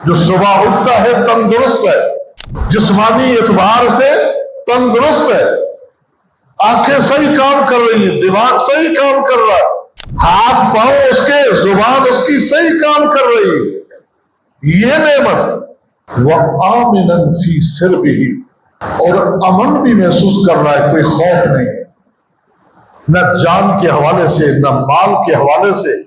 جو صبح اٹھتا ہے تندرست ہے، جسمانی اعتبار سے تندرست ہے، آنکھیں صحیح کام کر رہی ہیں، دماغ صحیح کام کر رہا ہے، ہاتھ پاؤں اس کے، زبان اس کی صحیح کام کر رہی ہے، یہ نعمت وَآمِنًا فِي سِرْبِهِ، اور امن بھی محسوس کر رہا ہے، کوئی خوف نہیں، نہ جان کے حوالے سے، نہ مال کے حوالے سے،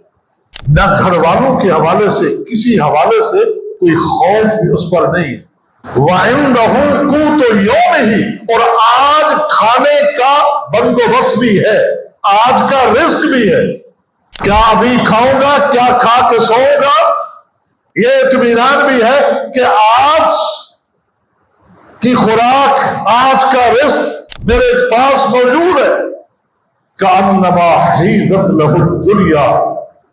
نہ گھر والوں کے حوالے سے، کسی حوالے سے کوئی خوف بھی اس پر نہیں ہے۔ وَعِنْدَهُ قُوتُ يَوْمِهِ، اور آج کھانے کا بندوبست بھی ہے، آج کا رزق بھی ہے، کیا ابھی کھاؤں گا، کیا کھا کے سوؤں گا، یہ اطمینان بھی ہے کہ آج کی خوراک، آج کا رزق میرے پاس موجود ہے۔ کَأَنَّمَا حِیزَتْ لَهُ الدُّنْیَا،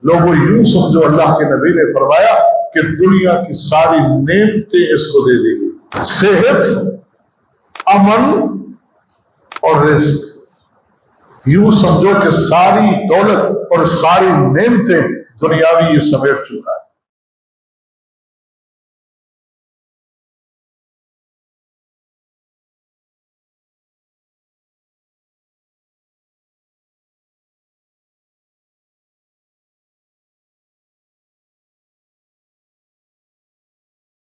لوگوں یوں سمجھو اللہ کے نبی نے فرمایا کہ دنیا کی ساری نعمتیں اس کو دے دے گی، صحت، امن اور رزق، یوں سمجھو کہ ساری دولت اور ساری نعمتیں دنیاوی یہ سمیٹ چکا ہے۔